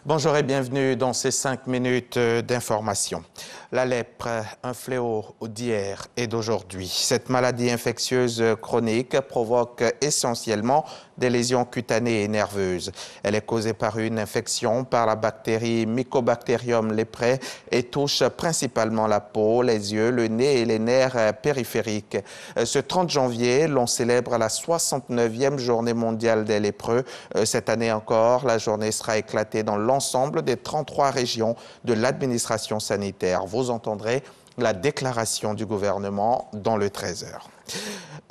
Bonjour et bienvenue dans ces 5 minutes d'information. La lèpre, un fléau d'hier et d'aujourd'hui. Cette maladie infectieuse chronique provoque essentiellement des lésions cutanées et nerveuses. Elle est causée par une infection par la bactérie Mycobacterium leprae et touche principalement la peau, les yeux, le nez et les nerfs périphériques. Ce 30 janvier, l'on célèbre la 69e journée mondiale des lépreux. Cette année encore, la journée sera éclatée dans l'ensemble des 33 régions de l'administration sanitaire. Vous entendrez la déclaration du gouvernement dans le 13h.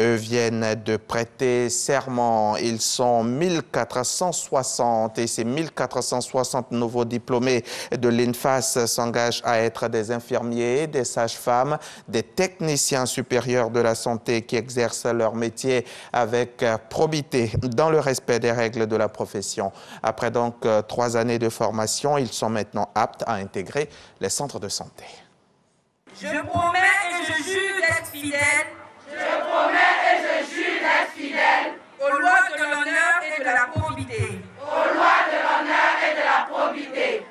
Eux viennent de prêter serment. Ils sont 1460 et ces 1460 nouveaux diplômés de l'INFAS s'engagent à être des infirmiers, des sages-femmes, des techniciens supérieurs de la santé qui exercent leur métier avec probité dans le respect des règles de la profession. Après donc 3 années de formation, ils sont maintenant aptes à intégrer les centres de santé. Je promets et je jure d'être fidèle. Je promets et je jure d'être fidèle aux lois de l'honneur et de la probité. Aux lois de l'honneur et de la probité.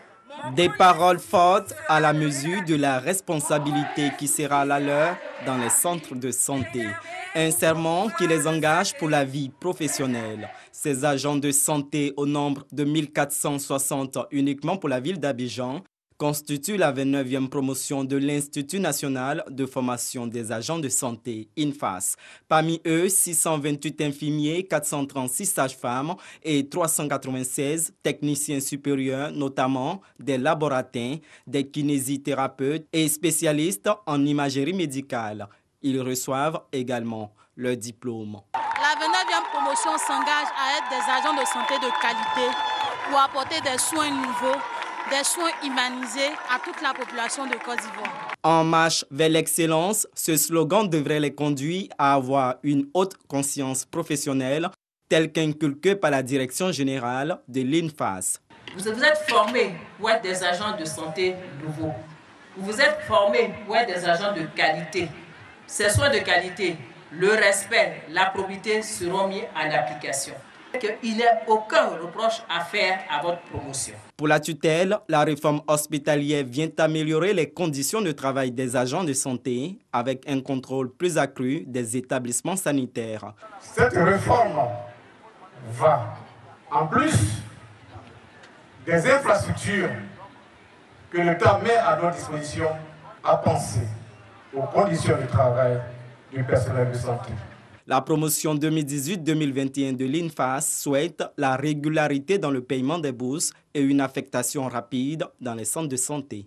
Des paroles fortes à la mesure de la responsabilité qui sera la leur dans les centres de santé. Un serment qui les engage pour la vie professionnelle. Ces agents de santé au nombre de 1460 uniquement pour la ville d'Abidjan constitue la 29e promotion de l'Institut national de formation des agents de santé, INFAS. Parmi eux, 628 infirmiers, 436 sages-femmes et 396 techniciens supérieurs, notamment des laborantins, des kinésithérapeutes et spécialistes en imagerie médicale. Ils reçoivent également leur diplôme. La 29e promotion s'engage à être des agents de santé de qualité pour apporter des soins nouveaux, des soins humanisés à toute la population de Côte d'Ivoire. En marche vers l'excellence, ce slogan devrait les conduire à avoir une haute conscience professionnelle, telle qu'inculquée par la direction générale de l'INFAS. Vous êtes formés pour être des agents de santé nouveaux. Vous êtes formés pour être des agents de qualité. Ces soins de qualité, le respect, la probité seront mis en application. Il n'y a aucun reproche à faire à votre promotion. Pour la tutelle, la réforme hospitalière vient améliorer les conditions de travail des agents de santé avec un contrôle plus accru des établissements sanitaires. Cette réforme va, en plus des infrastructures que l'État met à notre disposition, à penser aux conditions de travail du personnel de santé. La promotion 2018-2021 de l'INFAS souhaite la régularité dans le paiement des bourses et une affectation rapide dans les centres de santé.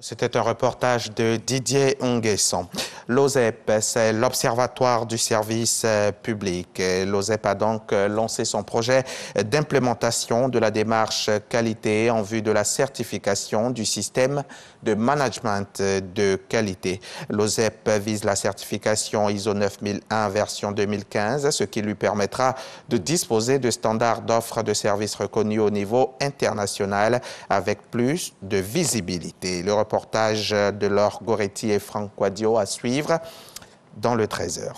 C'était un reportage de Didier Nguesson. L'OSEP, c'est l'Observatoire du service public. L'OSEP a donc lancé son projet d'implémentation de la démarche qualité en vue de la certification du système de management de qualité. L'OSEP vise la certification ISO 9001 version 2015, ce qui lui permettra de disposer de standards d'offres de services reconnus au niveau international avec plus de visibilité. Le reportage de Laure Goretti et Franck Quadio à suivre dans le 13h.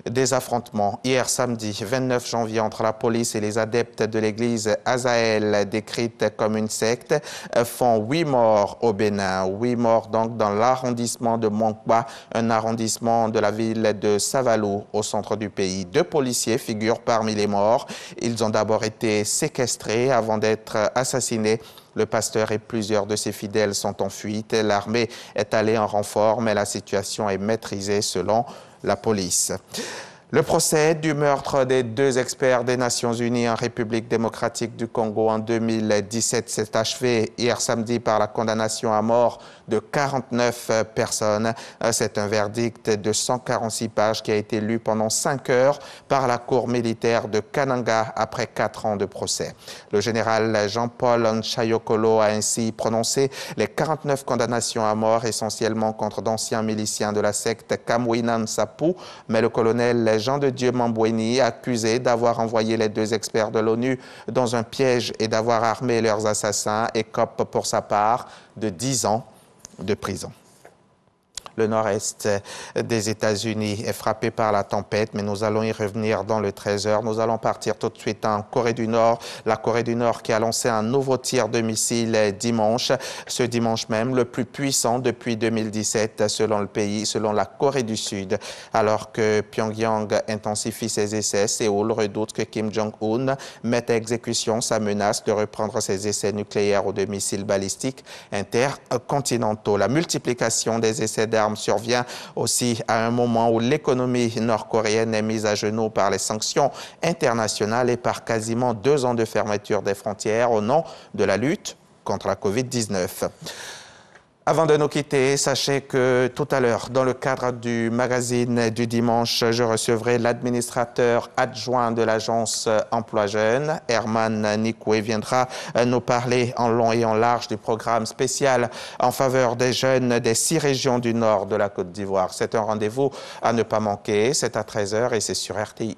Des affrontements hier samedi 29 janvier entre la police et les adeptes de l'église Azaël, décrite comme une secte, font 8 morts au Bénin. 8 morts donc dans l'arrondissement de Monkba, un arrondissement de la ville de Savalou au centre du pays. 2 policiers figurent parmi les morts. Ils ont d'abord été séquestrés avant d'être assassinés. Le pasteur et plusieurs de ses fidèles sont en fuite. L'armée est allée en renfort, mais la situation est maîtrisée selon la police. Le procès du meurtre des 2 experts des Nations Unies en République démocratique du Congo en 2017 s'est achevé hier samedi par la condamnation à mort de 49 personnes. C'est un verdict de 146 pages qui a été lu pendant 5 heures par la cour militaire de Kananga après 4 ans de procès. Le général Jean-Paul Nchayokolo a ainsi prononcé les 49 condamnations à mort, essentiellement contre d'anciens miliciens de la secte Kamwina Nsapu, mais le colonel Jean de Dieu Mambweni, accusé d'avoir envoyé les 2 experts de l'ONU dans un piège et d'avoir armé leurs assassins, écope pour sa part de 10 ans de prison. Le nord-est des États-Unis est frappé par la tempête, mais nous allons y revenir dans le 13h. Nous allons partir tout de suite en Corée du Nord. La Corée du Nord qui a lancé un nouveau tir de missile dimanche. Ce dimanche même, le plus puissant depuis 2017 selon le pays, selon la Corée du Sud. Alors que Pyongyang intensifie ses essais, Séoul redoute que Kim Jong-un mette à exécution sa menace de reprendre ses essais nucléaires ou de missiles balistiques intercontinentaux. La multiplication des essais d'armes survient aussi à un moment où l'économie nord-coréenne est mise à genoux par les sanctions internationales et par quasiment 2 ans de fermeture des frontières au nom de la lutte contre la COVID-19. Avant de nous quitter, sachez que tout à l'heure, dans le cadre du magazine du dimanche, je recevrai l'administrateur adjoint de l'agence Emploi Jeunes. Herman Nikoué viendra nous parler en long et en large du programme spécial en faveur des jeunes des 6 régions du nord de la Côte d'Ivoire. C'est un rendez-vous à ne pas manquer, c'est à 13h et c'est sur RTI.